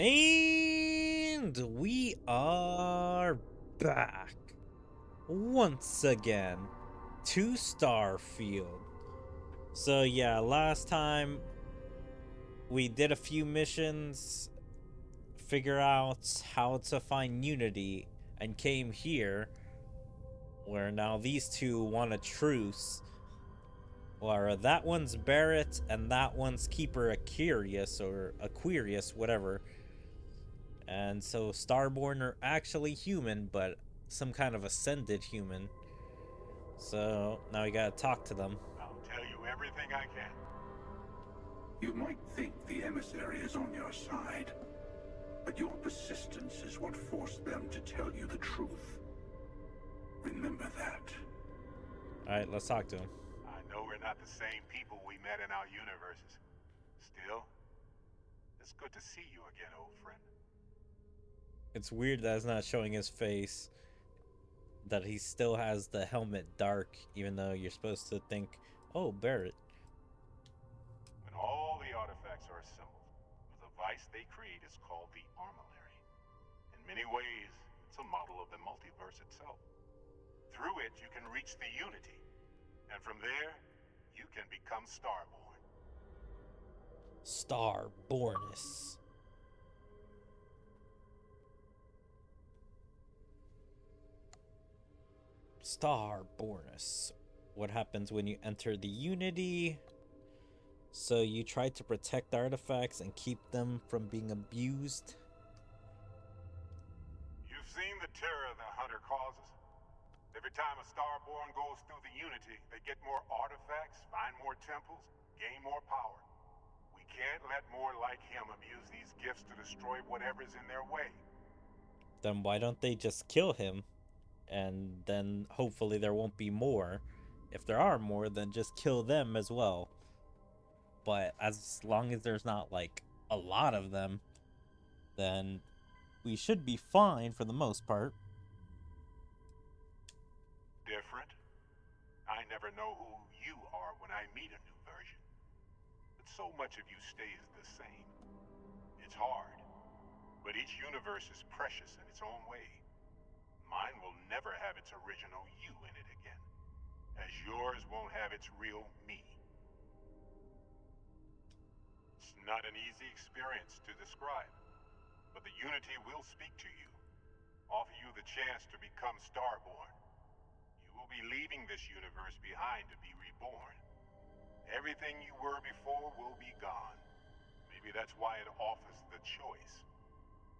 And we are back once again to Starfield. So yeah, last time we did a few missions, figure out how to find Unity, and came here where now these two want a truce. Or that one's Barrett and that one's Keeper Aquarius or Aquarius, whatever. And so Starborn are actually human, but some kind of ascended human. So now we gotta talk to them. I'll tell you everything I can. You might think the emissary is on your side, but your persistence is what forced them to tell you the truth. Remember that. Alright, let's talk to him. I know we're not the same people we met in our universes. Still, it's good to see you again, old friend. It's weird that it's not showing his face. That he still has the helmet dark, even though you're supposed to think, oh, Barrett. When all the artifacts are assembled, the device they create is called the Armillary. In many ways, it's a model of the multiverse itself. Through it, you can reach the Unity. And from there, you can become Starborn. Starbornus. Starbornus. What happens when you enter the Unity? So you try to protect artifacts and keep them from being abused. You've seen the terror the Hunter causes. Every time a Starborn goes through the Unity, they get more artifacts, find more temples, gain more power. We can't let more like him abuse these gifts to destroy whatever's in their way. Then why don't they just kill him? And then hopefully there won't be more. If there are more, then just kill them as well. But as long as there's not like a lot of them, then we should be fine for the most part. Different? I never know who you are when I meet a new version. But so much of you stays the same. It's hard. But each universe is precious in its own way. Mine will never have its original you in it again. As yours won't have its real me. It's not an easy experience to describe. But the Unity will speak to you. Offer you the chance to become Starborn. You will be leaving this universe behind to be reborn. Everything you were before will be gone. Maybe that's why it offers the choice.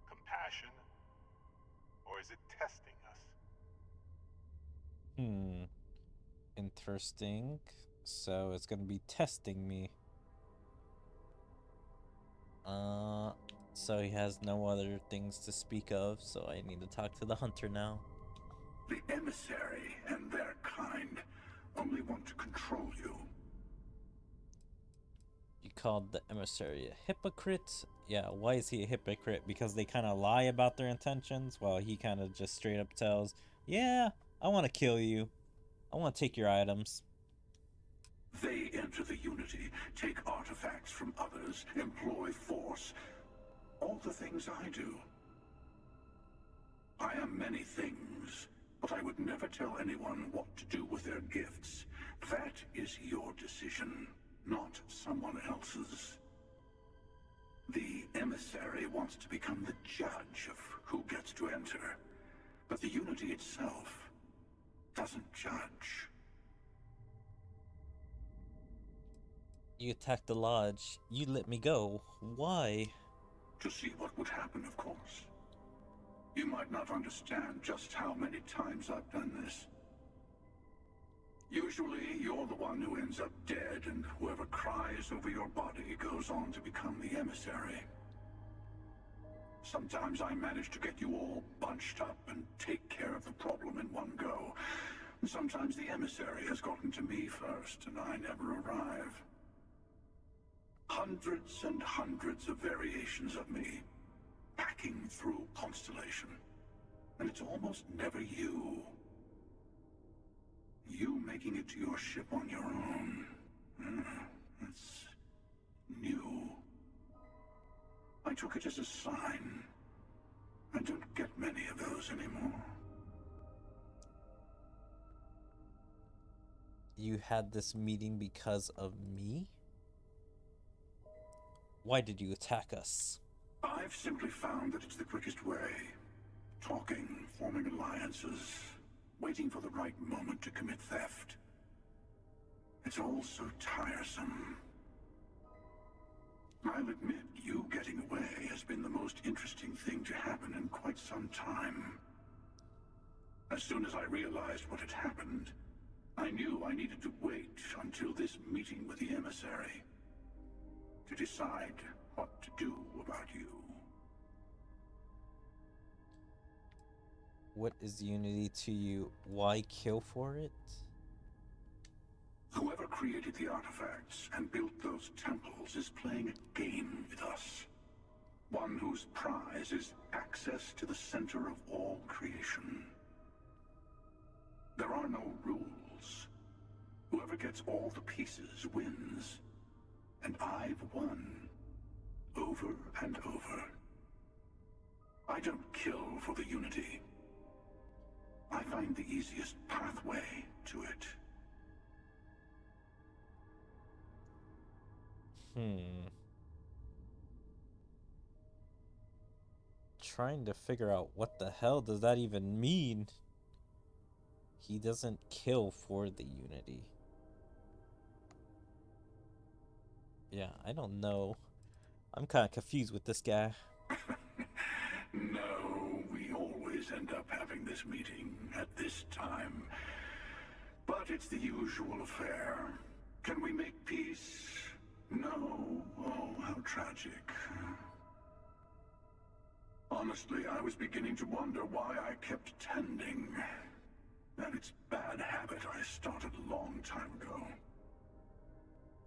Compassion? Or is it testing us? Interesting. So it's gonna be testing me. So he has no other things to speak of, so I need to talk to the Hunter now. The emissary and their kind only want to control you. You called the emissary a hypocrite? Yeah, why is he a hypocrite? Because they kind of lie about their intentions, while he kind of just straight up tells, yeah, I want to kill you. I want to take your items. They enter the Unity, take artifacts from others, employ force. All the things I do. I am many things, but I would never tell anyone what to do with their gifts. That is your decision, not someone else's. The emissary wants to become the judge of who gets to enter, but the Unity itself doesn't judge. You attacked the lodge. You let me go. Why? To see what would happen, of course. You might not understand just how many times I've done this. Usually, you're the one who ends up dead, and whoever cries over your body goes on to become the emissary. Sometimes I manage to get you all bunched up and take care of the problem in one go. Sometimes the emissary has gotten to me first, and I never arrive. Hundreds and hundreds of variations of me, packing through Constellation. And it's almost never you. You making it to your ship on your own. That's new. I I took it as a sign. I don't get many of those anymore. You had this meeting because of me? Why did you attack us? I've simply found that it's the quickest way. Talking, forming alliances, waiting for the right moment to commit theft. It's all so tiresome. I'll admit, you getting away has been the most interesting thing to happen in quite some time. As soon as I realized what had happened, I knew I needed to wait until this meeting with the emissary to decide what to do about you. What is unity to you? Why kill for it? Whoever created the artifacts and built those temples is playing a game with us. One whose prize is access to the center of all creation. There are no rules. Whoever gets all the pieces wins. And I've won. Over and over. I don't kill for the unity. I find the easiest pathway to it. Trying to figure out what the hell does that even mean? He doesn't kill for the unity. Yeah, I don't know. I'm kind of confused with this guy. No, we always end up having this meeting at this time. But it's the usual affair. Can we make peace? No. Oh, how tragic. Honestly, I was beginning to wonder why I kept tending. And it's bad habit I started a long time ago.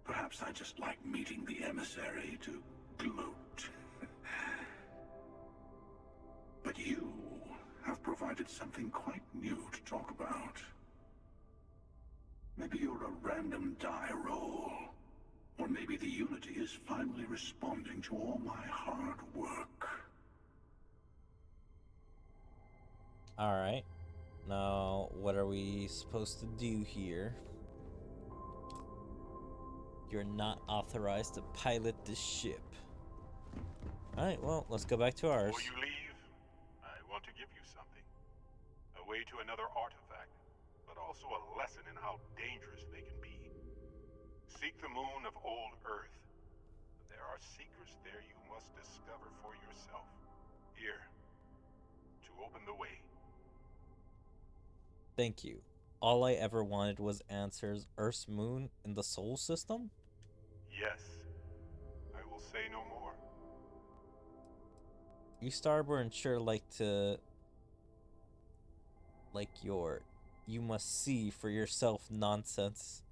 Perhaps I just like meeting the emissary to gloat. But you have provided something quite new to talk about. Maybe you're a random die roll. Or maybe the Unity is finally responding to all my hard work. Alright. Now, what are we supposed to do here? You're not authorized to pilot this ship. Alright, well, let's go back to ours. Before you leave, I want to give you something. A way to another artifact, but also a lesson in how dangerous they can be. Seek the moon of old Earth. There are secrets there you must discover for yourself. Here, to open the way. Thank you. All I ever wanted was answers. Earth's moon in the Sol system? Yes. I will say no more. You Starborn sure like to... like your... you must see for yourself nonsense.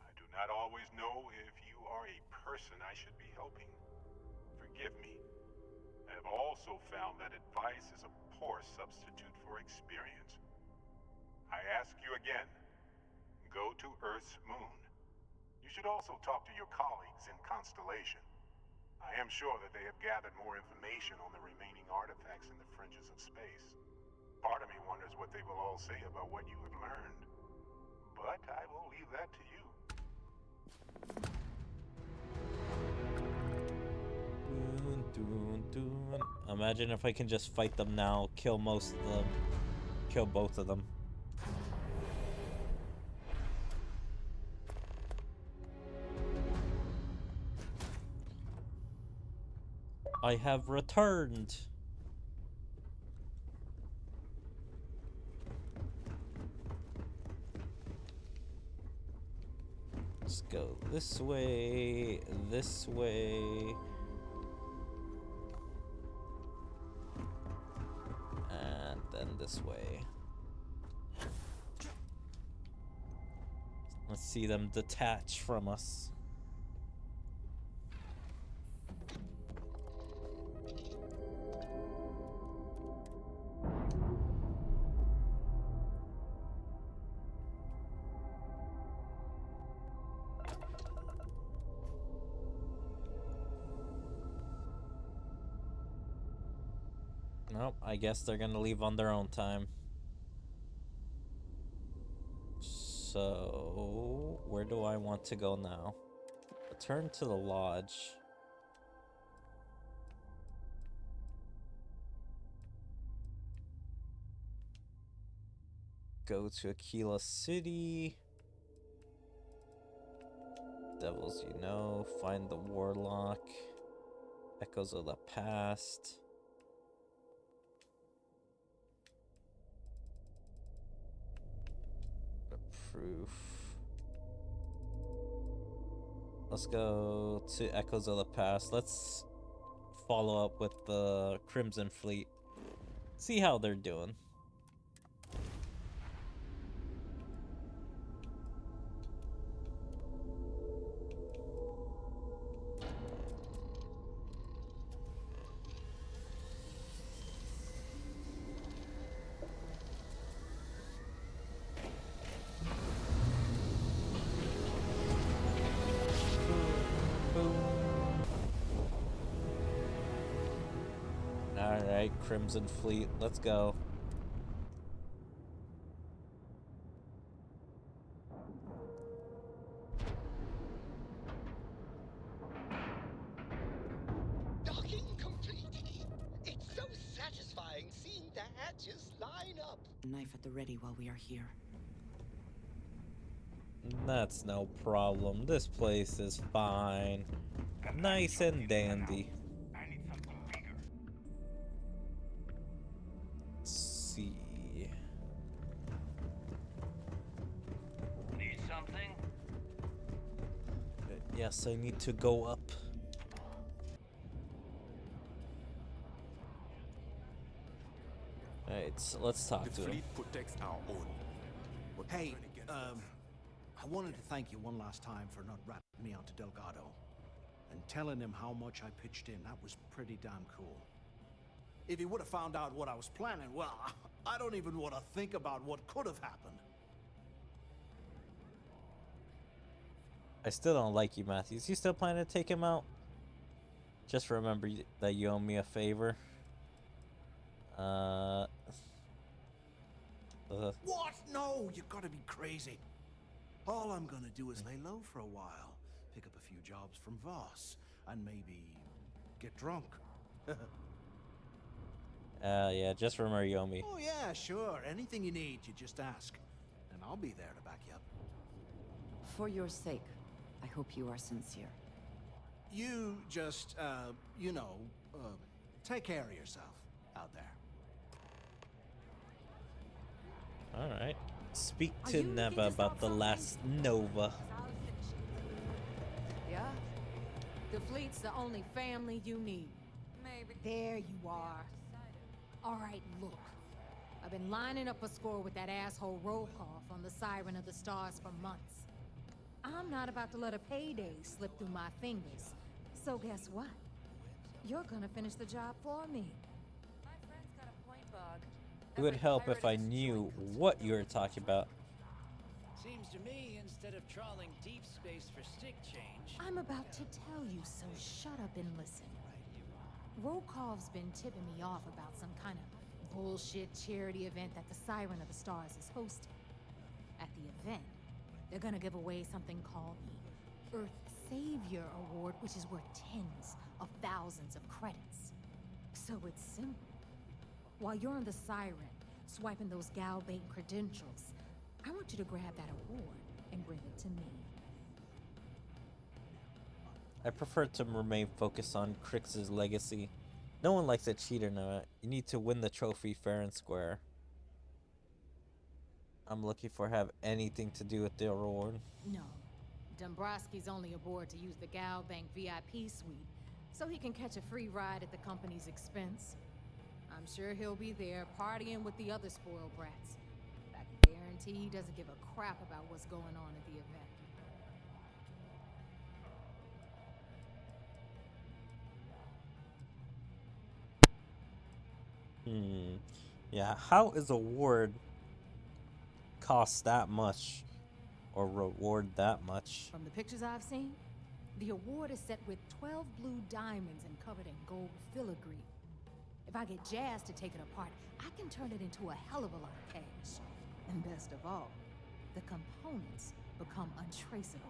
I do not always know if you are a person I should be helping. Forgive me. I have also found that advice is a poor substitute for experience. I ask you again, go to Earth's moon. You should also talk to your colleagues in Constellation. I am sure that they have gathered more information on the remaining artifacts in the fringes of space. Part of me wonders what they will all say about what you have learned. But I will leave that to you. Imagine if I can just fight them now, kill most of them, kill both of them. I have returned. Let's go this way, and then this way. Let's see them detach from us. Nope, I guess they're gonna leave on their own time. So, where do I want to go now? Return to the lodge. Go to Aquila City. Devils you know. Find the warlock. Echoes of the past. The proof. Let's go to Echoes of the Past. Let's follow up with the Crimson Fleet. See how they're doing. Alright, Crimson Fleet, let's go. Docking complete. It's so satisfying seeing the hatches line up. Knife at the ready while we are here. That's no problem. This place is fine. Nice and dandy. I need something bigger. Let's see. Need something? Yes, I need to go up. Alright, so let's talk The to him. fleet protects our own. But Hey, turn against us. I wanted to thank you one last time for not ratting me out to Delgado. And telling him how much I pitched in. That was pretty damn cool. If he would have found out what I was planning, well, I don't even want to think about what could have happened. I still don't like you, Matthews. You still planning to take him out? Just remember that you owe me a favor. What? No, you gotta be crazy. All I'm gonna do is lay low for a while, pick up a few jobs from Voss, and maybe get drunk. Yeah, just remember you owe me. Oh yeah, sure. Anything you need, you just ask. And I'll be there to back you up. For your sake, I hope you are sincere. You just, take care of yourself out there. Alright. Speak Are to you Neva looking to about stop the something? last Nova. Yeah? The fleet's the only family you need. Maybe. There you are. Alright, look. I've been lining up a score with that asshole Rokoff on the Siren of the Stars for months. I'm not about to let a payday slip through my fingers. So guess what? You're gonna finish the job for me. My friend's got a point, Bog. It would help if I knew what you were talking about. Seems to me, instead of trawling deep space for stick change, I'm about to tell you, so shut up and listen. Rokov's been tipping me off about some kind of bullshit charity event that the Siren of the Stars is hosting. At the event, they're gonna give away something called the Earth Savior Award, which is worth tens of thousands of credits. So it's simple. While you're on the Siren, swiping those Galbait credentials, I want you to grab that award and bring it to me. I prefer to remain focused on Crix's legacy. No one likes a cheater now. You need to win the trophy fair and square. I'm looking for have anything to do with the award. No. Dombrowski's only aboard to use the Galbank VIP suite, so he can catch a free ride at the company's expense. I'm sure he'll be there partying with the other spoiled brats. I can guarantee he doesn't give a crap about what's going on at the event. Yeah, how is a ward cost that much or reward that much? From the pictures I've seen, the award is set with 12 blue diamonds and covered in gold filigree. If I get Jazz to take it apart, I can turn it into a hell of a lot of cash. And best of all, the components become untraceable.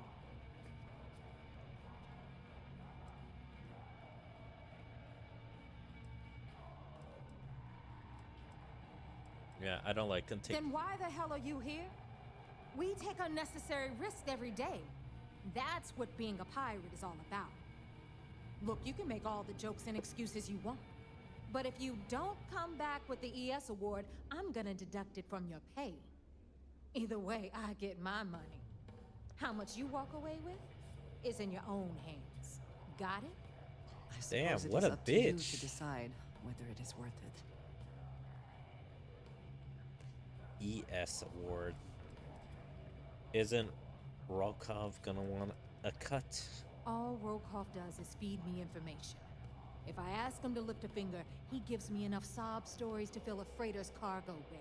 Yeah, I don't like them taking. Then why the hell are you here? We take unnecessary risks every day. That's what being a pirate is all about. Look, you can make all the jokes and excuses you want. But if you don't come back with the ES award, I'm gonna deduct it from your pay. Either way, I get my money. How much you walk away with is in your own hands. Got it? I Damn, suppose it what is a up to you bitch. to decide whether it is worth it. ES award. Isn't Rokov gonna want a cut? All Rokov does is feed me information. If I ask him to lift a finger, he gives me enough sob stories to fill a freighter's cargo bay.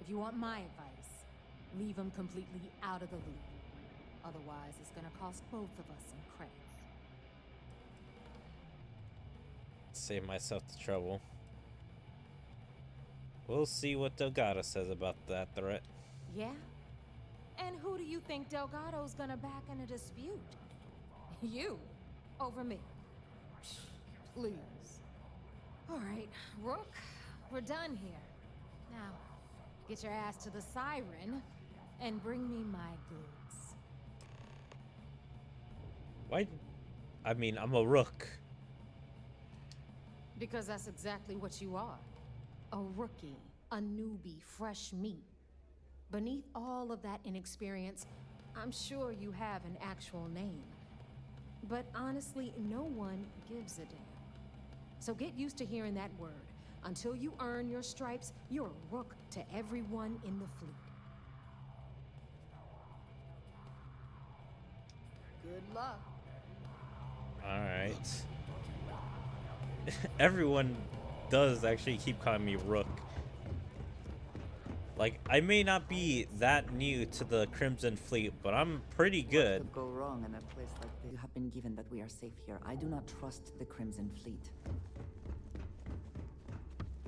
If you want my advice, leave him completely out of the loop. Otherwise, it's gonna cost both of us some credits. Save myself the trouble. We'll see what Delgado says about that threat. Yeah? And who do you think Delgado's gonna back in a dispute? You, over me. Please. All right, Rook, we're done here. Now, get your ass to the Siren and bring me my goods. Why? I mean, I'm a rook. Because that's exactly what you are. A rookie, a newbie, fresh meat. Beneath all of that inexperience, I'm sure you have an actual name. But honestly, no one gives a damn. So get used to hearing that word. Until you earn your stripes, you're a rook to everyone in the fleet. Good luck. Alright. Everyone does actually keep calling me Rook. Like, I may not be that new to the Crimson Fleet, but I'm pretty good. What could go wrong in a place like this? You have been given that we are safe here. I do not trust the Crimson Fleet.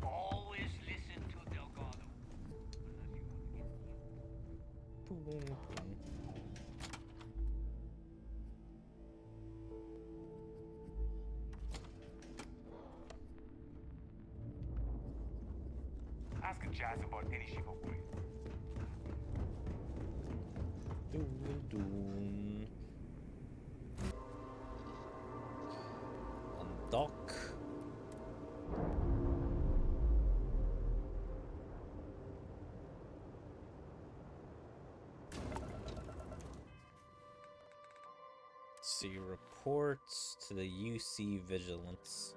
Always listen to Delgado. Ask Jazz about any ship of way. On dock. See reports to the UC Vigilance.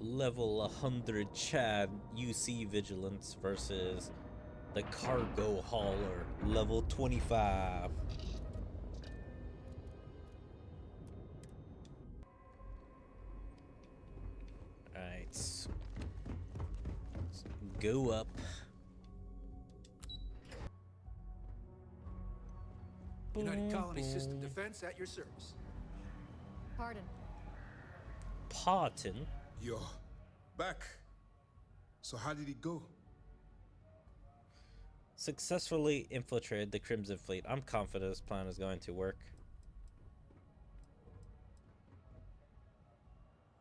Level 100 Chad UC Vigilance versus the Cargo Hauler level 25. Alright, let's go up. United Colony System Defense at your service. Pardon. Pardon? You're back. So how did it go? Successfully infiltrated the Crimson Fleet. I'm confident this plan is going to work.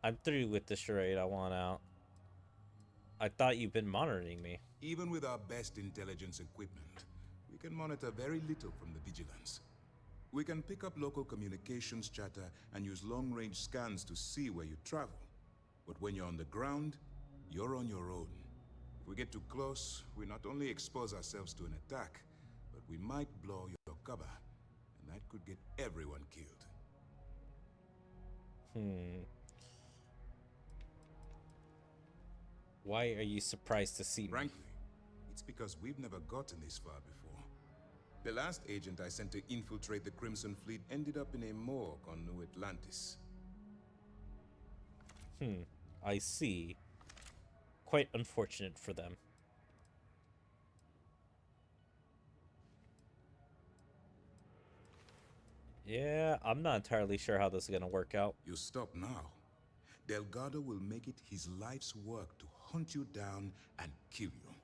I'm through with the charade. I want out. I thought you've been monitoring me. Even with our best intelligence equipment, we can monitor very little from the vigilance. We can pick up local communications chatter and use long-range scans to see where you travel. But when you're on the ground, you're on your own. If we get too close, we not only expose ourselves to an attack, but we might blow your cover, and that could get everyone killed. Why are you surprised to see me? Frankly, it's because we've never gotten this far before. The last agent I sent to infiltrate the Crimson Fleet ended up in a morgue on New Atlantis. I see. Quite unfortunate for them. Yeah, I'm not entirely sure how this is gonna work out. You stop now. Delgado will make it his life's work to hunt you down and kill you.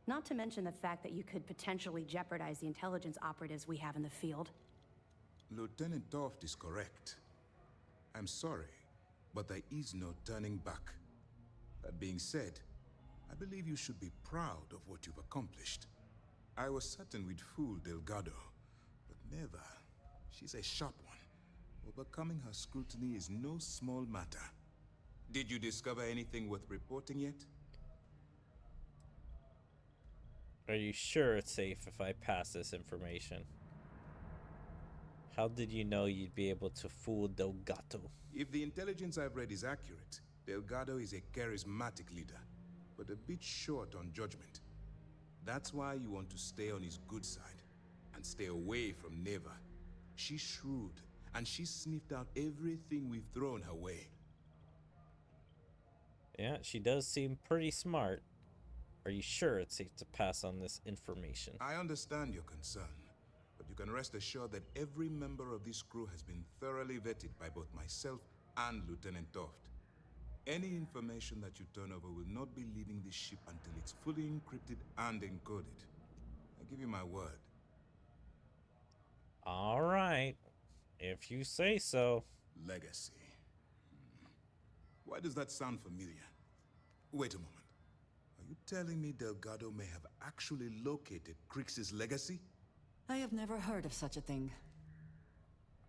Not to mention the fact that you could potentially jeopardize the intelligence operatives we have in the field. Lieutenant Toft is correct. I'm sorry, but there is no turning back. That being said, I believe you should be proud of what you've accomplished. I was certain we'd fool Delgado, but never. She's a sharp one. Overcoming her scrutiny is no small matter. Did you discover anything worth reporting yet? Are you sure it's safe if I pass this information? How did you know you'd be able to fool Delgado? If the intelligence I've read is accurate, Delgado is a charismatic leader, but a bit short on judgment. That's why you want to stay on his good side, and stay away from Neva. She's shrewd, and she's sniffed out everything we've thrown her way. Yeah, she does seem pretty smart. Are you sure it's safe to pass on this information? I understand your concern, but you can rest assured that every member of this crew has been thoroughly vetted by both myself and Lieutenant Toft. Any information that you turn over will not be leaving this ship until it's fully encrypted and encoded. I give you my word. All right, if you say so. Legacy. Why does that sound familiar? Wait a moment. Are you telling me Delgado may have actually located Crix's legacy? I have never heard of such a thing.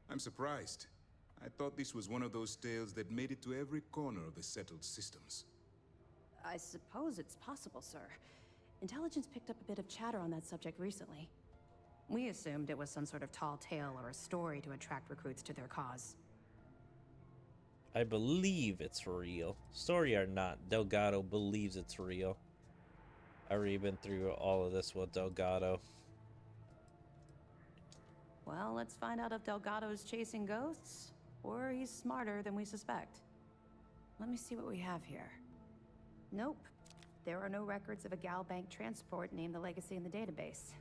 I'm surprised. I thought this was one of those tales that made it to every corner of the settled systems. I suppose it's possible, sir. Intelligence picked up a bit of chatter on that subject recently. We assumed it was some sort of tall tale or a story to attract recruits to their cause. I believe it's real. Story or not, Delgado believes it's real. I've already been through all of this with Delgado. Well, let's find out if Delgado's chasing ghosts, or he's smarter than we suspect. Let me see what we have here. Nope. There are no records of a Gal Bank transport named the Legacy in the database.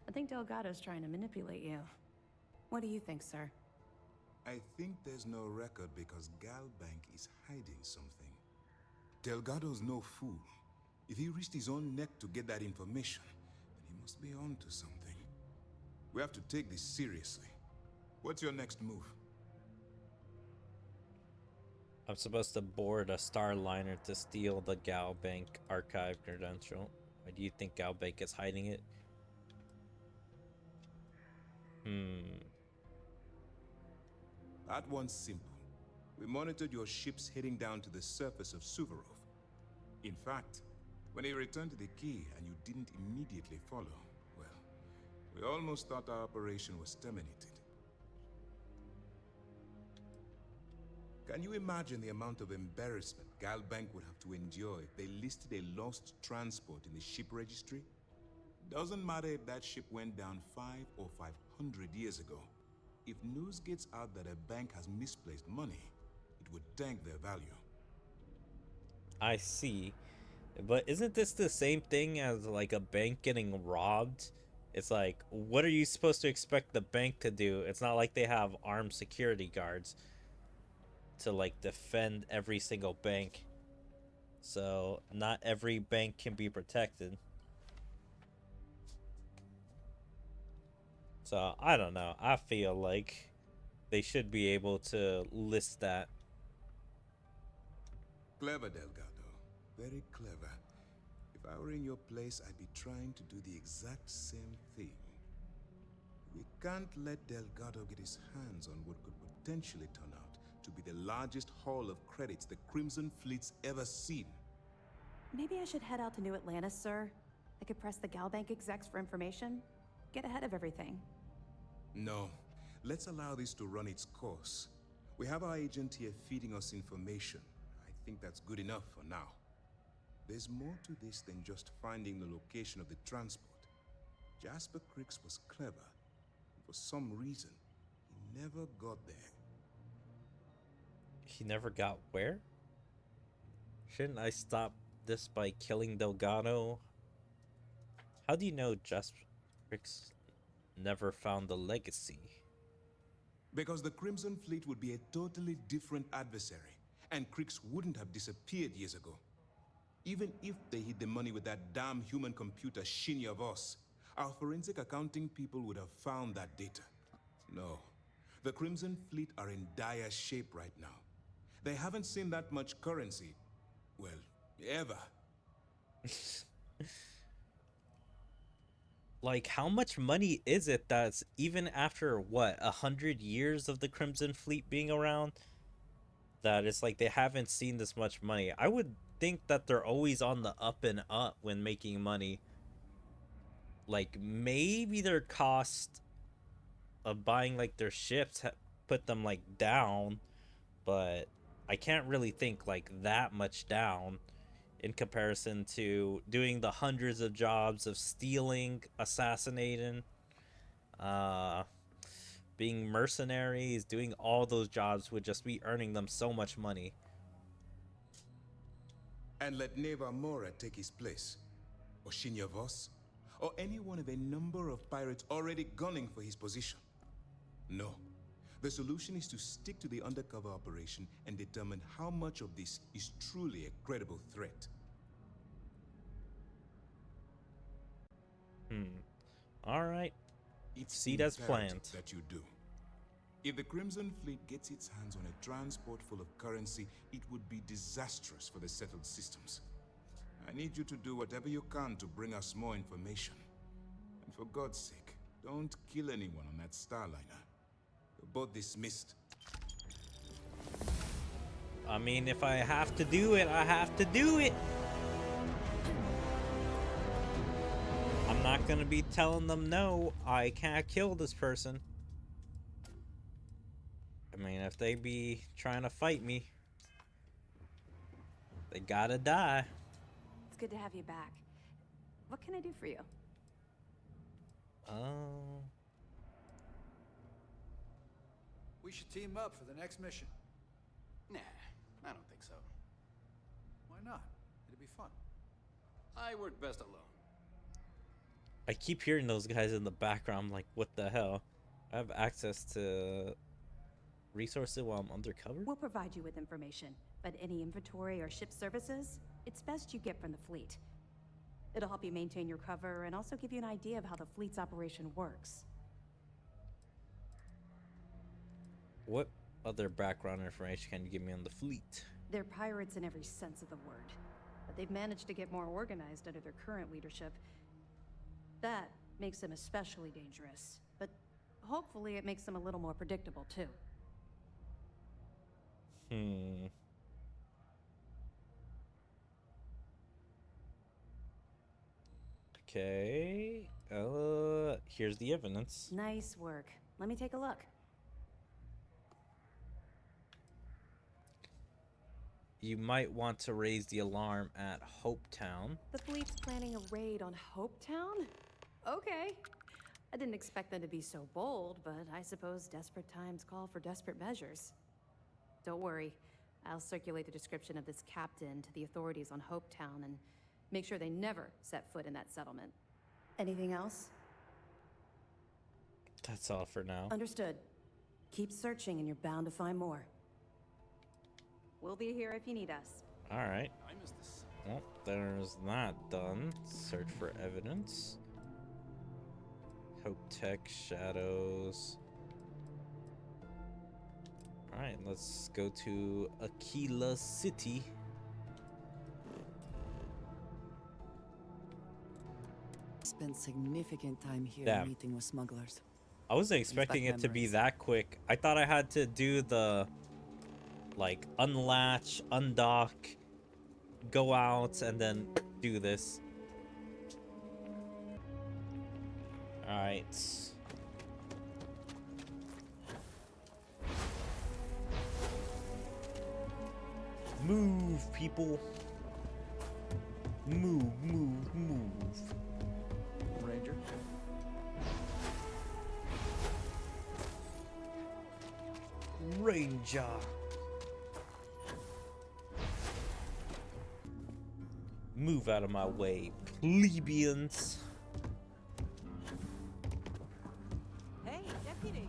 I think Delgado's trying to manipulate you. What do you think, sir? I think there's no record because Gal Bank is hiding something. Delgado's no fool. If he risked his own neck to get that information, then he must be on to something. We have to take this seriously. What's your next move? I'm supposed to board a Starliner to steal the Gal Bank archive credential. Why do you think Gal Bank is hiding it? That one's simple. We monitored your ships heading down to the surface of Suvorov. In fact, when they returned to the key and you didn't immediately follow, well, we almost thought our operation was terminated. Can you imagine the amount of embarrassment Gal Bank would have to endure if they listed a lost transport in the ship registry? Doesn't matter if that ship went down 5 or 500 years ago. If news gets out that a bank has misplaced money, it would tank their value. I see. But isn't this the same thing as like a bank getting robbed? It's like, what are you supposed to expect the bank to do? It's not like they have armed security guards to like defend every single bank. So not every bank can be protected. So I don't know. I feel like they should be able to list that. Clever, Delgado. Very clever. If I were in your place, I'd be trying to do the exact same thing. We can't let Delgado get his hands on what could potentially turn out to be the largest haul of credits the Crimson Fleet's ever seen. Maybe I should head out to New Atlantis, sir. I could press the Gal Bank execs for information. Get ahead of everything. No. Let's allow this to run its course. We have our agent here feeding us information. I think that's good enough for now. There's more to this than just finding the location of the transport. Jasper Cricks was clever. For some reason, he never got there. He never got where? Shouldn't I stop this by killing Delgado? How do you know Jasper Cricks never found the legacy? Because the Crimson Fleet would be a totally different adversary, and Cricks wouldn't have disappeared years ago. Even if they hid the money with that damn human computer Shinya Voss, our forensic accounting people would have found that data. No. The Crimson Fleet are in dire shape right now. They haven't seen that much currency, well, ever. Like, how much money is it that's even after, what, 100 years of the Crimson Fleet being around? That it's like they haven't seen this much money. I would think that they're always on the up and up when making money. Like, maybe their cost of buying, like, their ships put them, like, down. But I can't really think, like, that much down in comparison to doing the hundreds of jobs of stealing, assassinating, being mercenaries, doing all those jobs would just be earning them so much money. And let Neva Mora take his place, or Shinya Voss, or any one of a number of pirates already gunning for his position. No. The solution is to stick to the undercover operation and determine how much of this is truly a credible threat. Alright. It's Proceed as planned. imperative that you do. If the Crimson Fleet gets its hands on a transport full of currency, it would be disastrous for the settled systems. I need you to do whatever you can to bring us more information. And for God's sake, don't kill anyone on that Starliner. You're both dismissed. I mean, if I have to do it, I have to do it. I'm not gonna be telling them, no, I can't kill this person. I mean, if they be trying to fight me, they gotta die. It's good to have you back. What can I do for you? We should team up for the next mission. Nah, I don't think so. Why not? It'd be fun. I work best alone. I keep hearing those guys in the background. I'm like, what the hell? I have access to resources while I'm undercover? We'll provide you with information, but any inventory or ship services, it's best you get from the fleet. It'll help you maintain your cover and also give you an idea of how the fleet's operation works. What other background information can you give me on the fleet? They're pirates in every sense of the word, but they've managed to get more organized under their current leadership. That makes them especially dangerous, but hopefully it makes them a little more predictable too. Okay. Here's the evidence. Nice work. Let me take a look. You might want to raise the alarm at Hopetown. The fleet's planning a raid on Hopetown? Okay. I didn't expect them to be so bold, but I suppose desperate times call for desperate measures. Don't worry. I'll circulate the description of this captain to the authorities on Hopetown and make sure they never set foot in that settlement. Anything else? That's all for now. Understood. Keep searching and you're bound to find more. We'll be here if you need us. Alright. I missed this. Well, there's that done. Search for evidence. Hope Tech, Shadows. Alright, let's go to Aquila City. Spent significant time here Damn. meeting with smugglers. I wasn't expecting it to be that quick. I thought I had to do the, like, unlatch, undock, go out, and then do this. Alright. Move, people. Move, move, move. Ranger. Ranger. Move out of my way, plebeians. Hey, deputy.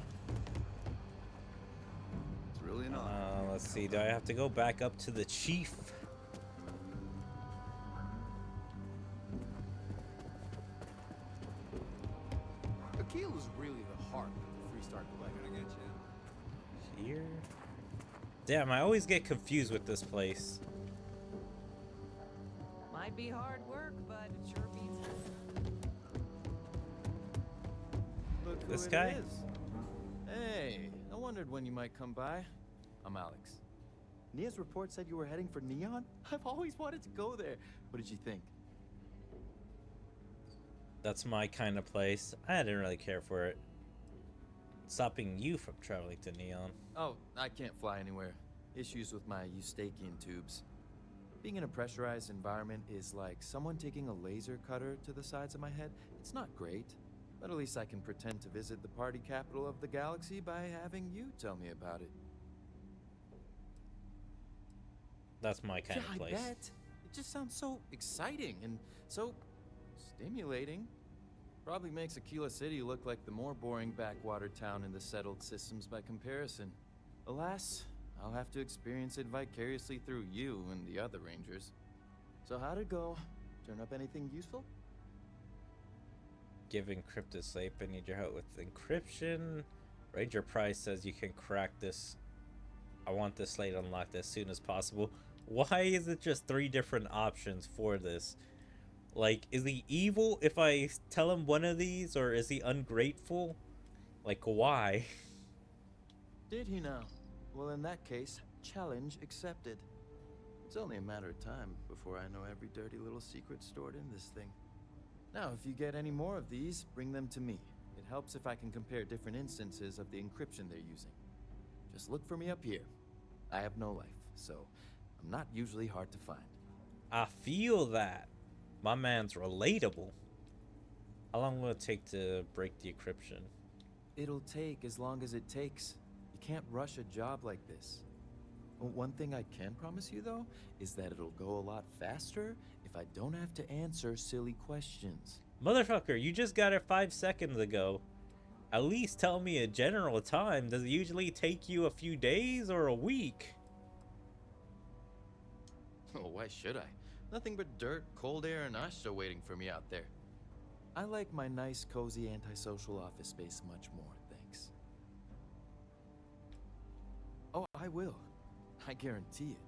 It's really not. Let's see. Do I have to go back up to the chief? Akil is really the heart of the Freestar Collective. Gonna get you. Here? Damn, I always get confused with this place. Might be hard work, but it sure beats Look who This it guy? is. Hey, I wondered when you might come by. I'm Alex. Nia's report said you were heading for Neon? I've always wanted to go there. What did you think? That's my kind of place. I didn't really care for it. Stopping you from traveling to Neon. Oh, I can't fly anywhere. Issues with my Eustachian tubes. Being in a pressurized environment is like someone taking a laser cutter to the sides of my head. It's not great, but at least I can pretend to visit the party capital of the galaxy by having you tell me about it. That's my kind of place. I bet. It just sounds so exciting and so stimulating. Probably makes Aquila City look like the more boring backwater town in the settled systems by comparison. Alas, I'll have to experience it vicariously through you and the other rangers. So how'd it go? Turn up anything useful? Give encrypted slate. I need your help with encryption. Ranger Price says you can crack this. I want this slate unlocked as soon as possible. Why is it just 3 different options for this? Like, is he evil if I tell him one of these, or is he ungrateful? Like, why? Did he now? Well, in that case, challenge accepted. It's only a matter of time before I know every dirty little secret stored in this thing. Now, if you get any more of these, bring them to me. It helps if I can compare different instances of the encryption they're using. Just look for me up here. I have no life, so I'm not usually hard to find. I feel that. My man's relatable. How long will it take to break the encryption? It'll take as long as it takes. You can't rush a job like this. One thing I can promise you, though, is that it'll go a lot faster if I don't have to answer silly questions. Motherfucker, you just got it 5 seconds ago. At least tell me a general time. Does it usually take you a few days or a week? Oh, why should I? Nothing but dirt, cold air, and Ashta waiting for me out there. I like my nice, cozy, antisocial office space much more, thanks. Oh, I will. I guarantee it.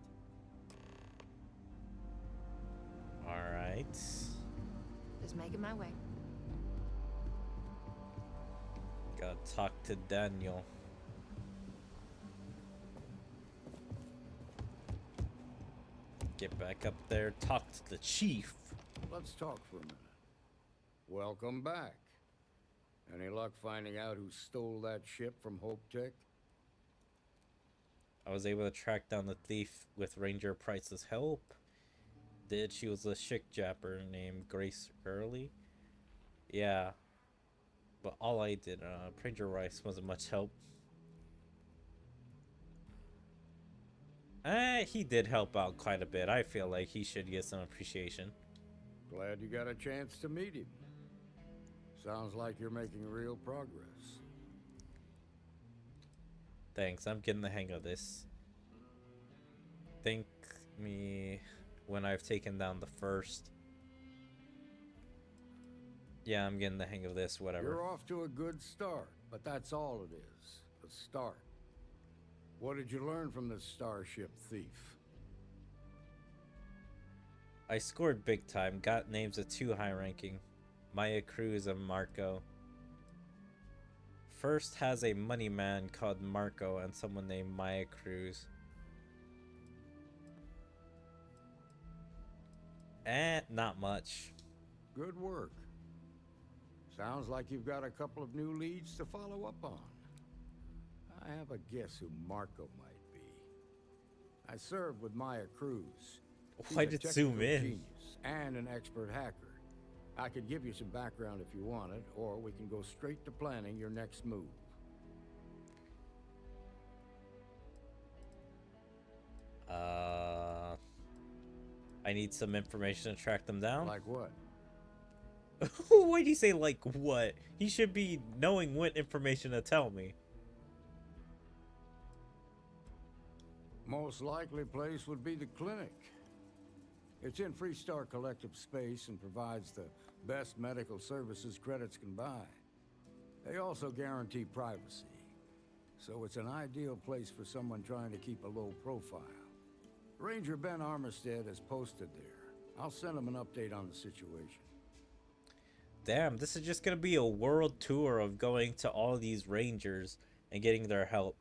Alright. Just making my way. Gotta talk to Daniel. Get back up there, talk to the chief. Let's talk for a minute. Welcome back. Any luck finding out who stole that ship from Hope Tech? I was able to track down the thief with Ranger Price's help. She was a chick japper named Grace Gurley. Yeah. But all I did, Ranger Rice wasn't much help. He did help out quite a bit. I feel like he should get some appreciation. Glad you got a chance to meet him. Sounds like you're making real progress. Thanks, I'm getting the hang of this. Thank me when I've taken down the first. Yeah, I'm getting the hang of this, whatever. You're off to a good start, but that's all it is. A start. What did you learn from this starship thief? I scored big time, got names of 2 high ranking. Maya Cruz and Marco. First has a money man called Marco and someone named Maya Cruz. Not much. Good work. Sounds like you've got a couple of new leads to follow up on. I have a guess who Marco might be. I served with Maya Cruz. He's Why'd a it zoom technical in? genius and an expert hacker. I could give you some background if you want it, or we can go straight to planning your next move. I need some information to track them down. Like what? Why'd you say like what? He should be knowing what information to tell me. Most likely place would be the clinic. It's in Freestar Collective space and provides the best medical services credits can buy. They also guarantee privacy, so it's an ideal place for someone trying to keep a low profile. Ranger Ben Armistead is posted there. I'll send him an update on the situation. Damn, this is just gonna be a world tour of going to all these rangers and getting their help.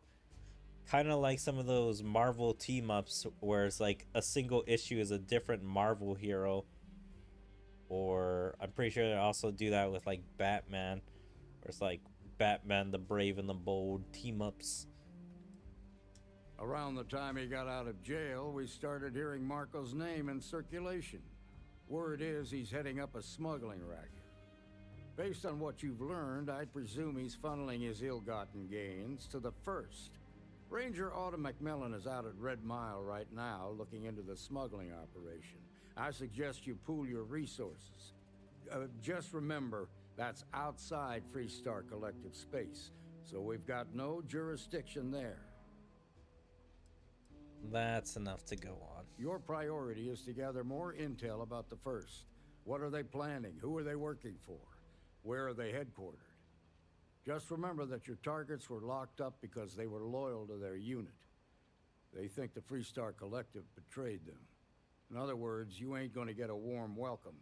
Kind of like some of those Marvel team-ups where it's like a single issue is a different Marvel hero. Or I'm pretty sure they also do that with like Batman, where it's like Batman the Brave and the Bold team-ups. Around the time he got out of jail, we started hearing Marco's name in circulation. Word is he's heading up a smuggling racket. Based on what you've learned, I'd presume he's funneling his ill-gotten gains to the First. Ranger Autumn McMillan is out at Red Mile right now looking into the smuggling operation. I suggest you pool your resources. Just remember, that's outside Freestar Collective space, so we've got no jurisdiction there. That's enough to go on. Your priority is to gather more intel about the First. What are they planning? Who are they working for? Where are they headquartered? Just remember that your targets were locked up because they were loyal to their unit. They think the Freestar Collective betrayed them. In other words, you ain't gonna get a warm welcome,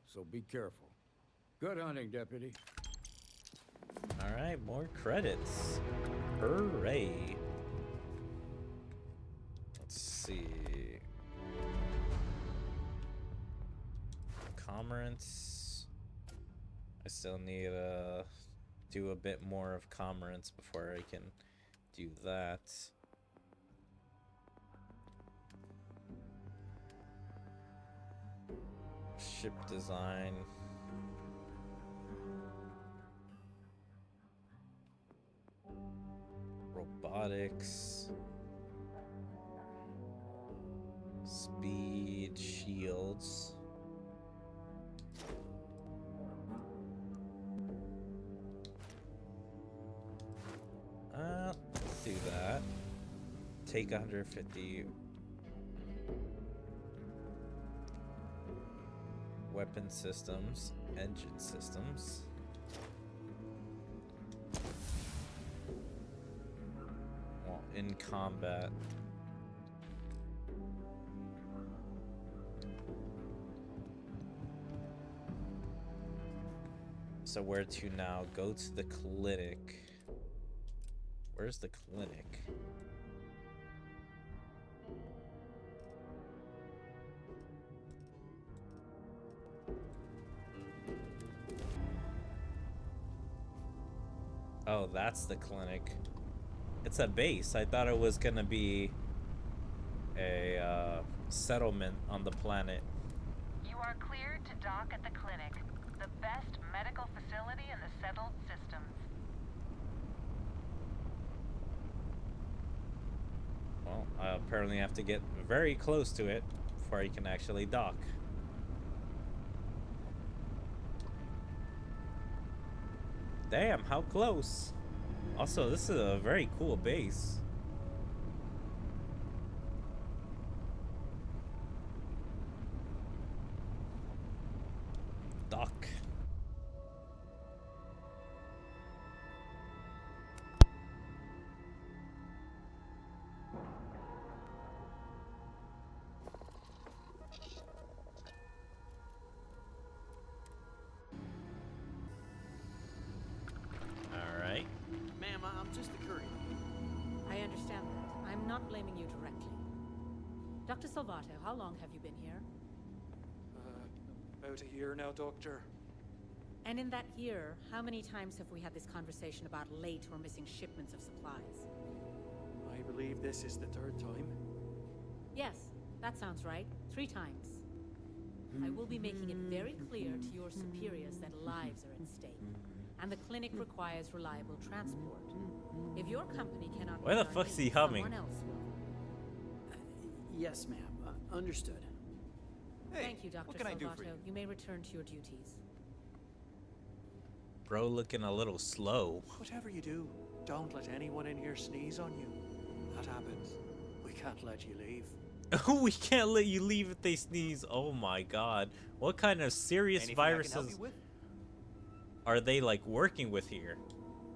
so be careful. Good hunting, Deputy. Alright, more credits. Hooray. Let's see. Commerce. I still need to do a bit more of commerce before I can do that. Ship design. Robotics. Speed, shields. Let's do that. Take 150. Weapon systems, engine systems. Well, in combat. So where to now? Go to the clinic. Where's the clinic? Oh, that's the clinic. It's a base. I thought it was gonna be a settlement on the planet. You are cleared to dock at the clinic, the best medical facility in the settled systems. Well, I apparently have to get very close to it before I can actually dock. Damn, how close. Also, this is a very cool base. Dock. Alright. Ma'am, I'm just a courier. I understand that. I'm not blaming you directly. Dr. Salvato, how long have you been here? About a year now, Doctor. And in that year, how many times have we had this conversation about late or missing shipments of supplies? I believe this is the third time. Yes, That sounds right. 3 times. I will be making it very clear to your superiors that lives are at stake, and the clinic requires reliable transport. If your company cannot Why the meet our fuck's he needs, humming? someone else will. Yes, ma'am. Understood. Hey, Thank you, Dr. what can I do for Salvato. you? You may return to your duties. Bro looking a little slow. Whatever you do, don't let anyone in here sneeze on you. That happens. We can't let you leave. We can't let you leave if they sneeze. Oh my god. What kind of serious Anything I can help viruses you with? are they like working with here?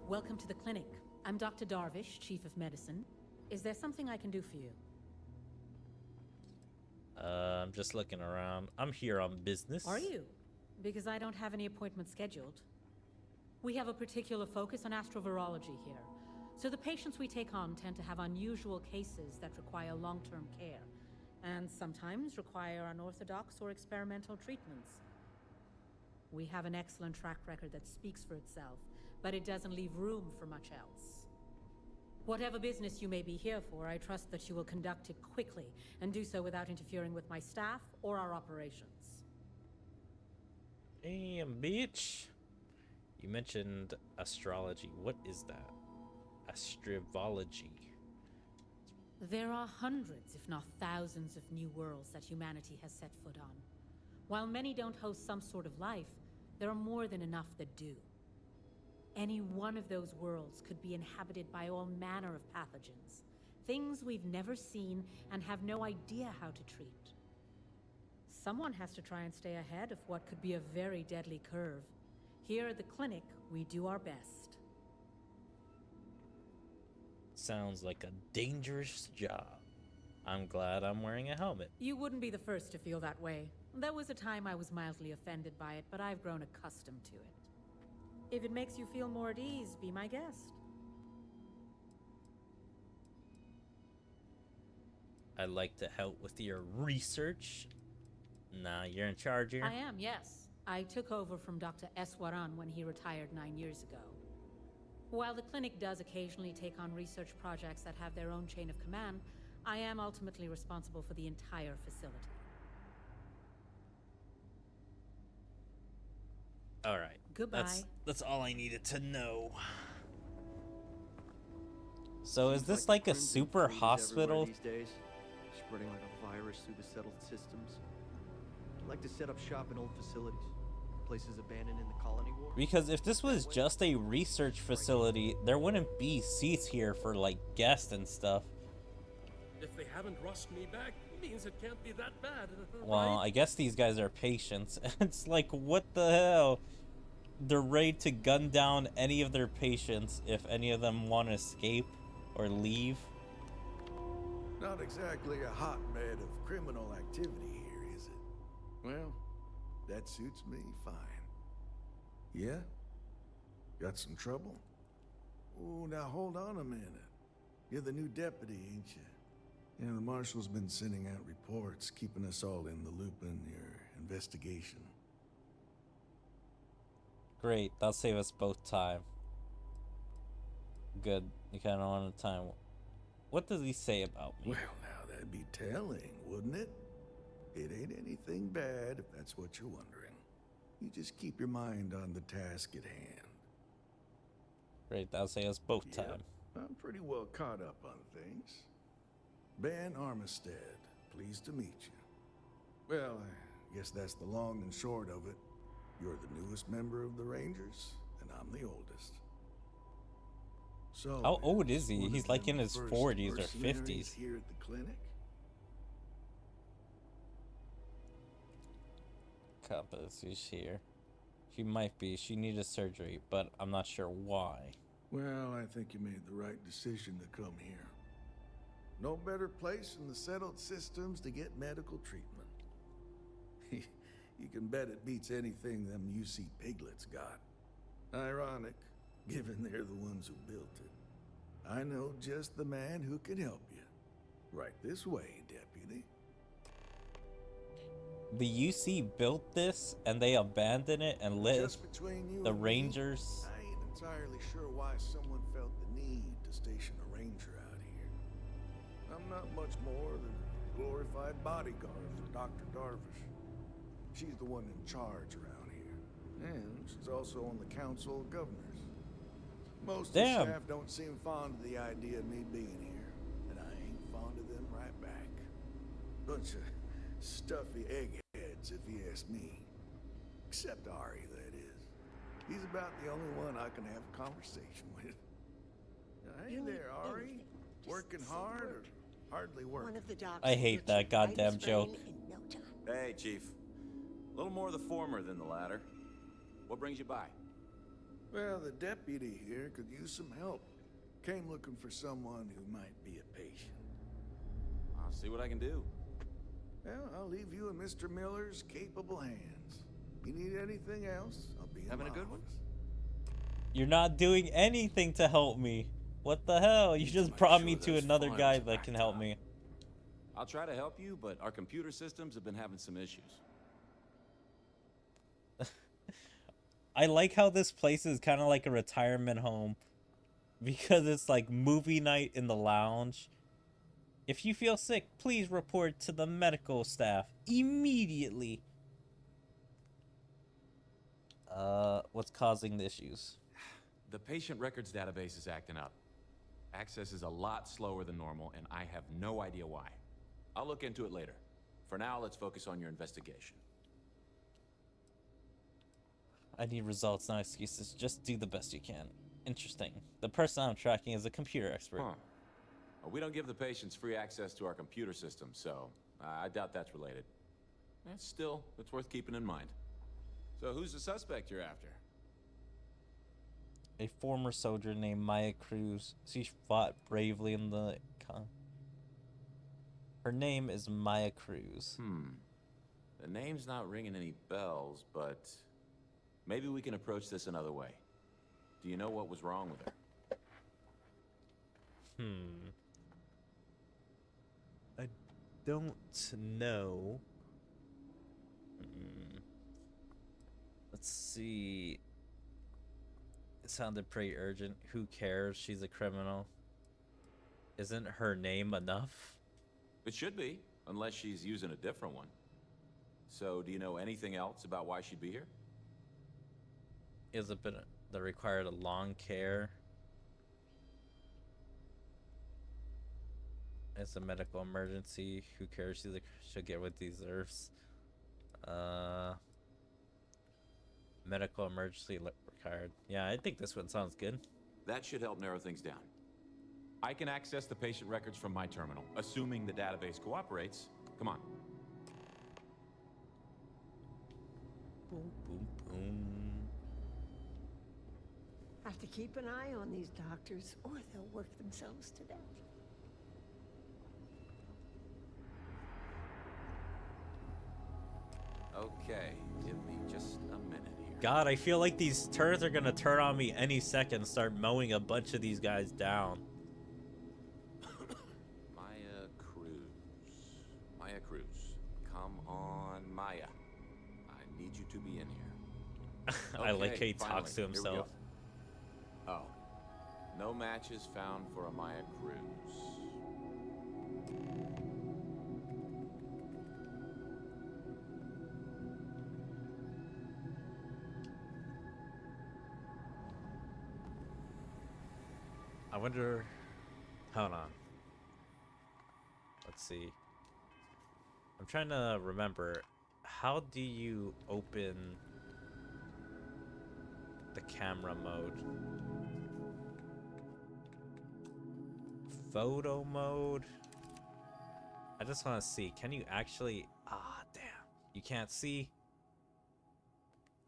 Welcome to the clinic. I'm Dr. Darvish, Chief of Medicine. Is there something I can do for you? I'm just looking around. I'm here on business. Are you? Because I don't have any appointments scheduled. We have a particular focus on astrovirology here. So the patients we take on tend to have unusual cases that require long-term care, and sometimes require unorthodox or experimental treatments. We have an excellent track record that speaks for itself, but it doesn't leave room for much else. Whatever business you may be here for, I trust that you will conduct it quickly and do so without interfering with my staff or our operations. Damn, bitch. You mentioned astrology. What is that? Astrivology. There are hundreds, if not thousands, of new worlds that humanity has set foot on. While many don't host some sort of life, there are more than enough that do. Any one of those worlds could be inhabited by all manner of pathogens, things we've never seen and have no idea how to treat. Someone has to try and stay ahead of what could be a very deadly curve. Here at the clinic, we do our best. Sounds like a dangerous job. I'm glad I'm wearing a helmet. You wouldn't be the first to feel that way. There was a time I was mildly offended by it, but I've grown accustomed to it. If it makes you feel more at ease, be my guest. I'd like to help with your research. Nah, you're in charge here. I am, yes. I took over from Dr. Eswaran when he retired 9 years ago. While the clinic does occasionally take on research projects that have their own chain of command, I am ultimately responsible for the entire facility. All right. Goodbye. That's all I needed to know. So is this like a super hospital? These days, spreading like a virus through the settled systems. I'd like to set up shop in old facilities, places abandoned in the colony war. Because if this was just a research facility, there wouldn't be seats here for like guests and stuff. If they haven't rushed me back, means it can't be that bad. Well, I guess these guys are patients. It's like, what the hell? They're ready to gun down any of their patients if any of them want to escape or leave. Not exactly a hotbed of criminal activity here, is it? Well, that suits me fine. Yeah? Got some trouble? Oh, now hold on a minute. You're the new deputy, ain't you? Yeah, the marshal's been sending out reports, keeping us all in the loop in your investigation. Great, that'll save us both time. Good, you kind of want time. What does he say about me? Well, now that'd be telling, wouldn't it? It ain't anything bad, if that's what you're wondering. You just keep your mind on the task at hand. Great, that'll save us both time. I'm pretty well caught up on things. Ben Armistead, pleased to meet you. Well, I guess that's the long and short of it. You're the newest member of the Rangers, and I'm the oldest. So, how old is he? He's like in his 40s or 50s. Here at the clinic? Compass is here. She might be. She needed surgery, but I'm not sure why. Well, I think you made the right decision to come here. No better place in the settled systems to get medical treatment. You can bet it beats anything them UC piglets got. Ironic, given they're the ones who built it. I know just the man who can help you. Right this way, deputy. The UC built this, and they abandoned it and let Just between you the and Rangers... Me, I ain't entirely sure why someone felt the need to station a ranger out here. I'm not much more than a glorified qualified bodyguard for Dr. Darvish. She's the one in charge around here. And she's also on the Council of Governors. Most of the staff don't seem fond of the idea of me being here, and I ain't fond of them right back. Bunch of stuffy eggheads, if you ask me. Except Ari, that is. He's about the only one I can have a conversation with. Hey there, Ari. Working hard or hardly working? I hate that goddamn joke. Hey, Chief. A little more the former than the latter. What brings you by? Well, the deputy here could use some help. Came looking for someone who might be a patient. I'll see what I can do. Well, I'll leave you in Mr. Miller's capable hands. You need anything else, I'll be in Having my a good one? You're not doing anything to help me. What the hell? You just brought me to another guy that can help me. I'll try to help you, but our computer systems have been having some issues. I like how this place is kind of like a retirement home because it's like movie night in the lounge. If you feel sick, please report to the medical staff immediately. What's causing the issues? The patient records database is acting up. Access is a lot slower than normal, and I have no idea why. I'll look into it later. For now, let's focus on your investigation. I need results, not excuses. Just do the best you can. Interesting. The person I'm tracking is a computer expert. Huh. Well, we don't give the patients free access to our computer system, so I doubt that's related. Still, it's worth keeping in mind. So who's the suspect you're after? A former soldier named Maya Cruz. She fought bravely in the Her name is Maya Cruz. The name's not ringing any bells, but maybe we can approach this another way. Do you know what was wrong with her? I don't know. Let's see. It sounded pretty urgent. Who cares? She's a criminal. Isn't her name enough? It should be, unless she's using a different one. So, do you know anything else about why she'd be here? Is a bit that required a long care. It's a medical emergency. Who cares? She'll get what deserves. Medical emergency required. Yeah, I think this one sounds good. That should help narrow things down. I can access the patient records from my terminal, assuming the database cooperates. Come on. Boom, boom, boom. Have to keep an eye on these doctors, or they'll work themselves to death. Okay, give me just a minute here. God, I feel like these turds are gonna turn on me any second and start mowing a bunch of these guys down. Maya Cruz. Maya Cruz. Come on, Maya. I need you to be in here. I like how he finally, talks to here we go. himself. Oh. No matches found for a Maya Cruz. I wonder. Hold on. Let's see. I'm trying to remember. How do you open the camera mode? Photo mode? I just want to see. Can you actually. Ah, damn. You can't see?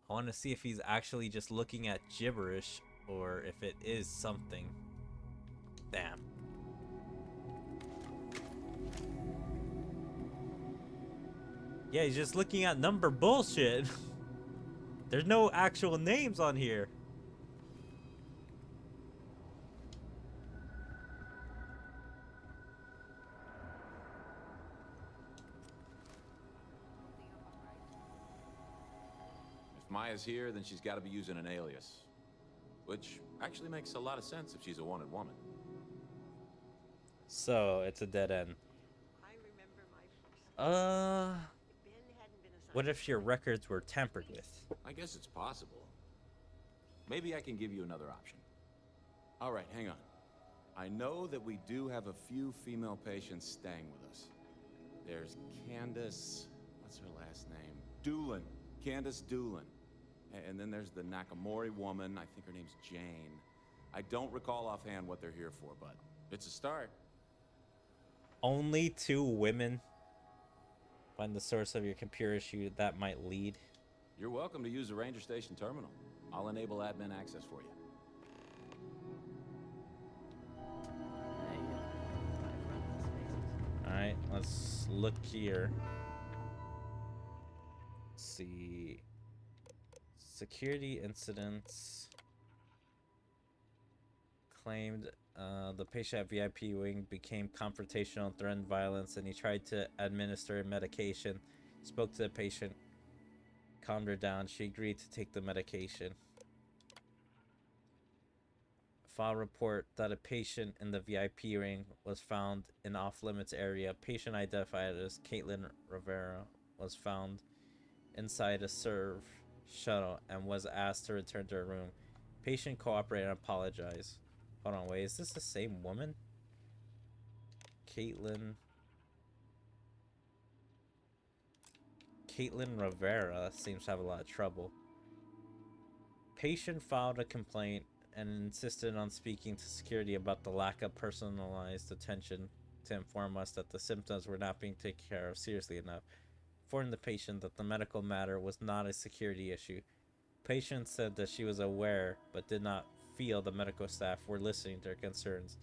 I want to see if he's actually just looking at gibberish or if it is something. Damn. Yeah, he's just looking at number bullshit. There's no actual names on here. If Maya's here, then she's got to be using an alias. Which actually makes a lot of sense if she's a wanted woman. So, it's a dead end. I remember my first What if your records were tampered with? I guess it's possible. Maybe I can give you another option. All right, hang on. I know that we do have a few female patients staying with us. There's Candace... what's her last name? Doolin. Candace Doolin. And then there's the Nakamori woman. I think her name's Jane. I don't recall offhand what they're here for, but it's a start. Only 2 women? Find the source of your computer issue that might lead. You're welcome to use the Ranger Station terminal. I'll enable admin access for you. Alright, let's look here. Let's see. Security incidents. Claimed the patient at VIP wing became confrontational and threatened violence, and he tried to administer medication. Spoke to the patient, calmed her down. She agreed to take the medication. File report that a patient in the VIP ring was found in off-limits area. Patient identified as Caitlin Rivera was found inside a serve shuttle and was asked to return to her room. Patient cooperated and apologized. Hold on, wait, is this the same woman? Caitlin Rivera seems to have a lot of trouble. Patient filed a complaint and insisted on speaking to security about the lack of personalized attention to inform us that the symptoms were not being taken care of seriously enough. Informed the patient that the medical matter was not a security issue. Patient said that she was aware but did not feel the medical staff were listening to her concerns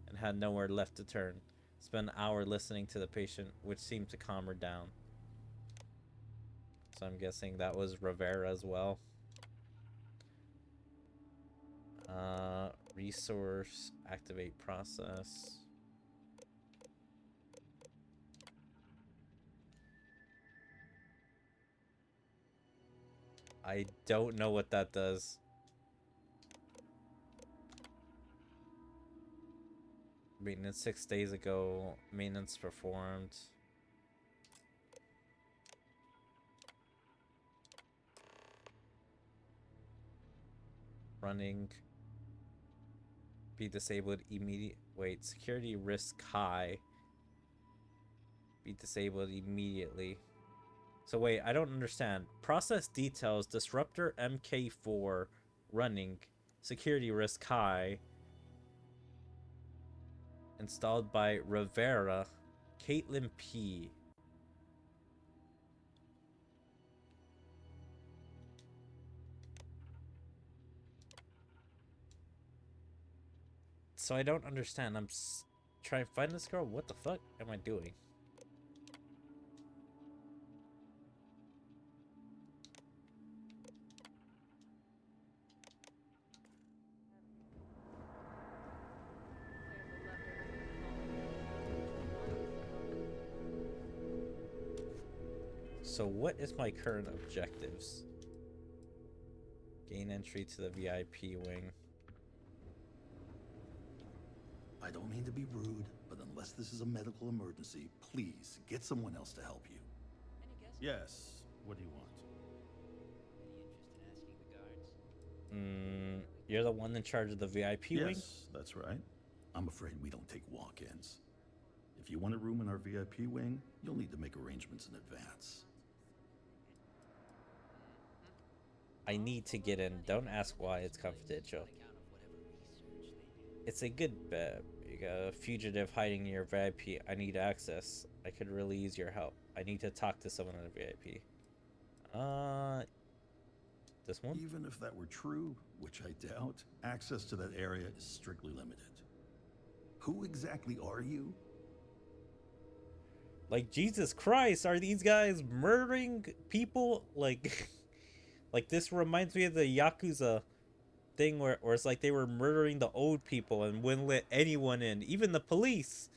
and had nowhere left to turn. Spent an hour listening to the patient, which seemed to calm her down. So I'm guessing that was Rivera as well. Resource, activate process. I don't know what that does. Maintenance 6 days ago. Maintenance performed. Running. Be disabled immediate. Wait, security risk high. Be disabled immediately. So wait, I don't understand. Process details, disruptor MK4 running. Security risk high. Installed by Rivera. Caitlin P. So I don't understand. I'm trying to find this girl. What the fuck am I doing? So what is my current objectives? Gain entry to the VIP wing. I don't mean to be rude, but unless this is a medical emergency, please get someone else to help you. Yes. What do you want? You're the one in charge of the VIP wing? Yes, that's right. I'm afraid we don't take walk-ins. If you want a room in our VIP wing, you'll need to make arrangements in advance. I need to get in. Don't ask why, it's confidential. It's a good bet. You got a fugitive hiding in your VIP. I need access. I could really use your help. I need to talk to someone in the VIP. This one? Even if that were true, which I doubt, access to that area is strictly limited. Who exactly are you? Like, Jesus Christ, are these guys murdering people? Like, like this reminds me of the Yakuza thing where it's like they were murdering the old people and wouldn't let anyone in, even the police.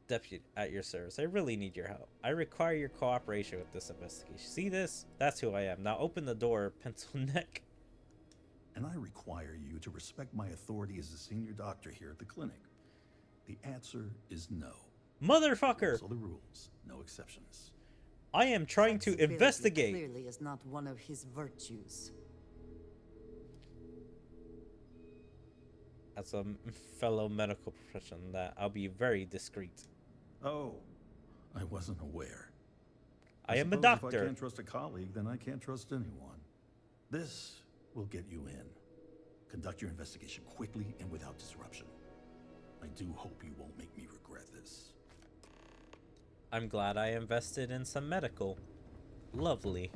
Deputy at your service. I really need your help. I require your cooperation with this investigation. See this? That's who I am. Now open the door, pencil neck. And I require you to respect my authority as a senior doctor here at the clinic. The answer is no. Motherfucker! Those are the rules, no exceptions. I am trying to Flexibility investigate. clearly is not one of his virtues. As a fellow medical professional, that I'll be very discreet. Oh, I wasn't aware. I am a suppose doctor. If I can't trust a colleague, then I can't trust anyone. This will get you in. Conduct your investigation quickly and without disruption. I do hope you won't make me regret this. I'm glad I invested in some medical. Lovely.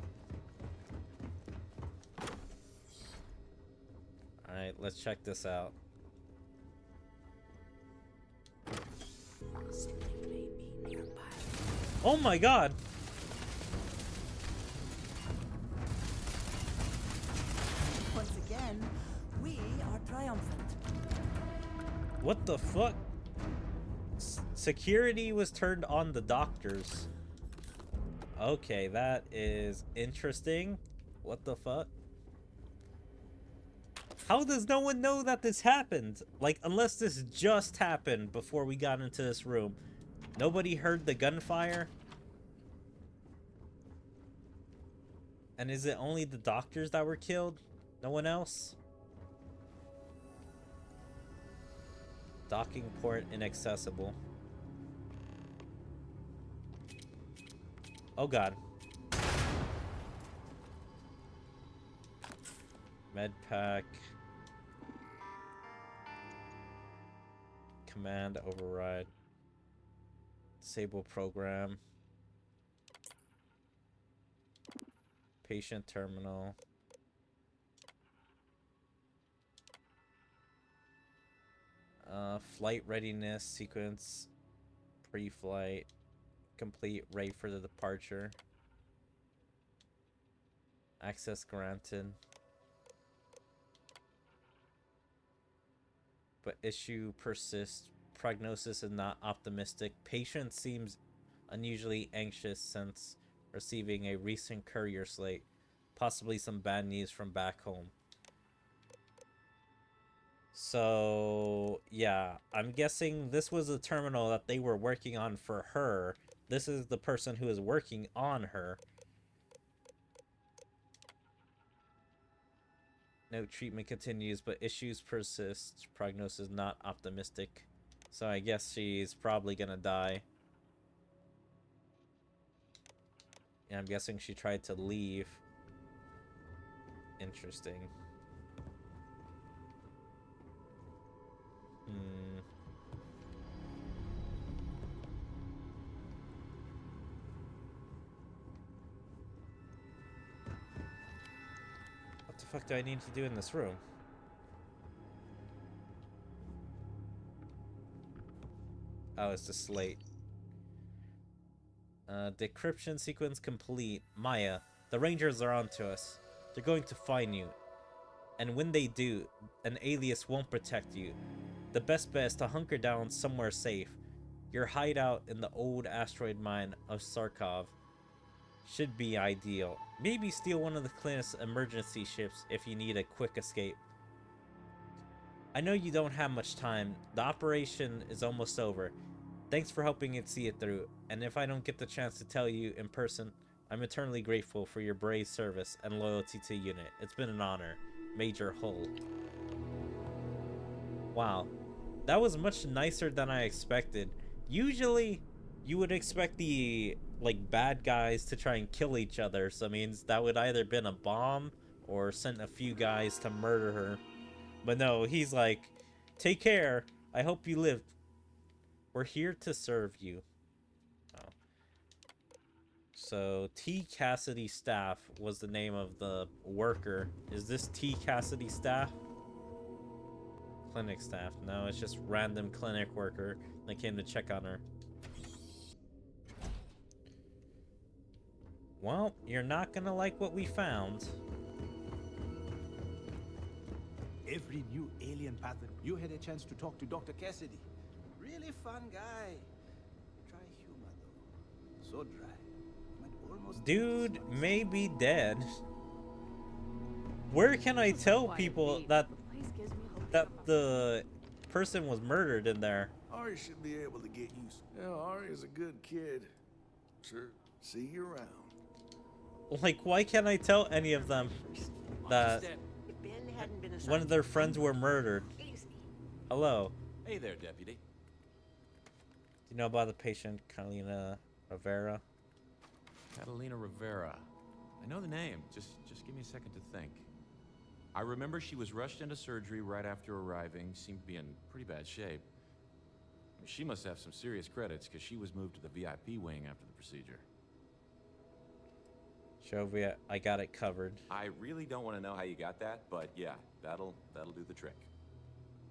Alright, let's check this out. Oh my god! Once again, we are triumphant. What the fuck? Security was turned on the doctors. Okay, that is interesting. What the fuck? How does no one know that this happened? Like, unless this just happened before we got into this room. Nobody heard the gunfire? And is it only the doctors that were killed? No one else? Docking port inaccessible. Oh god. Med pack. Command override. Disable program. Patient terminal. Flight readiness sequence. Pre-flight. Complete, ready for the departure. Access granted. But issue persists. Prognosis is not optimistic. Patient seems unusually anxious since receiving a recent courier slate. Possibly some bad news from back home. So, yeah, I'm guessing this was a terminal that they were working on for her. This is the person who is working on her. No treatment continues, but issues persist. Prognosis not optimistic. So I guess she's probably gonna die. Yeah, I'm guessing she tried to leave. Interesting. What the fuck do I need to do in this room? Oh, it's the slate. Decryption sequence complete. Maya, the Rangers are onto us. They're going to find you. And when they do, an alias won't protect you. The best bet is to hunker down somewhere safe. Your hideout in the old asteroid mine of Sarkov should be ideal. Maybe steal one of the clinic's emergency ships if you need a quick escape. I know you don't have much time. The operation is almost over. Thanks for helping it see it through. And if I don't get the chance to tell you in person, I'm eternally grateful for your brave service and loyalty to unit. It's been an honor. Major Hull. Wow. That was much nicer than I expected. Usually, you would expect the, like, bad guys to try and kill each other. So it means that would either been a bomb or sent a few guys to murder her. But no, he's like, take care. I hope you live. We're here to serve you. Oh. So, T. Cassidy Staff was the name of the worker. Is this T. Cassidy Staff? Clinic staff. No, it's just random clinic worker that came to check on her. Well, you're not gonna like what we found. Every new alien pattern. You had a chance to talk to Dr. Cassidy. Really fun guy. Dry humor, though. So dry. Dude may be dead. Where can I tell people that the person was murdered in there? Are Ari should be able to get you. Yeah, Ari is a good kid. Sure, see you around. Like, why can't I tell any of them that one of their friends were murdered? Hello. Hey there, Deputy. Do you know about the patient, Catalina Rivera? Catalina Rivera. I know the name. Just give me a second to think. I remember she was rushed into surgery right after arriving. Seemed to be in pretty bad shape. She must have some serious credits because she was moved to the VIP wing after the procedure. Shovia, I got it covered. I really don't want to know how you got that, but yeah, that'll do the trick.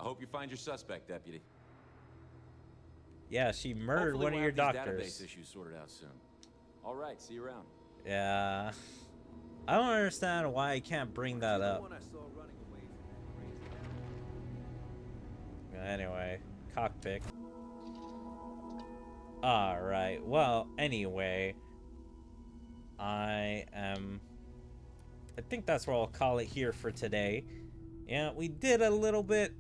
I hope you find your suspect, Deputy. Yeah, she murdered Hopefully one of we'll your have doctors. these database issues sorted out soon. All right, see you around. Yeah. I don't understand why I can't bring that up. Anyway, cockpit. Alright, well, anyway. I think that's where I'll call it here for today. Yeah, we did a little bit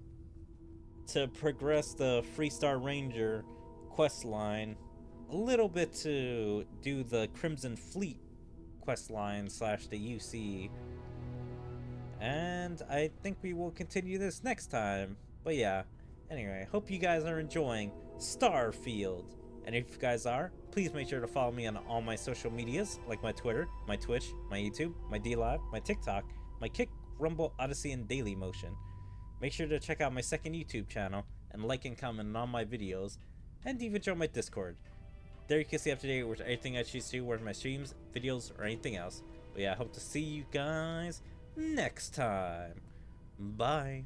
to progress the Freestar Ranger quest line. A little bit to do the Crimson Fleet quest line / the UC. And I think we will continue this next time. But yeah, anyway, hope you guys are enjoying Starfield. And if you guys are, please make sure to follow me on all my social medias, like my Twitter, my Twitch, my YouTube, my DLive, my TikTok, my Kick, Rumble, Odyssey, and Dailymotion. Make sure to check out my second YouTube channel, and like and comment on all my videos, and even join my Discord. There you can stay up to date with everything I choose to do, whether my streams, videos, or anything else. But yeah, I hope to see you guys next time. Bye.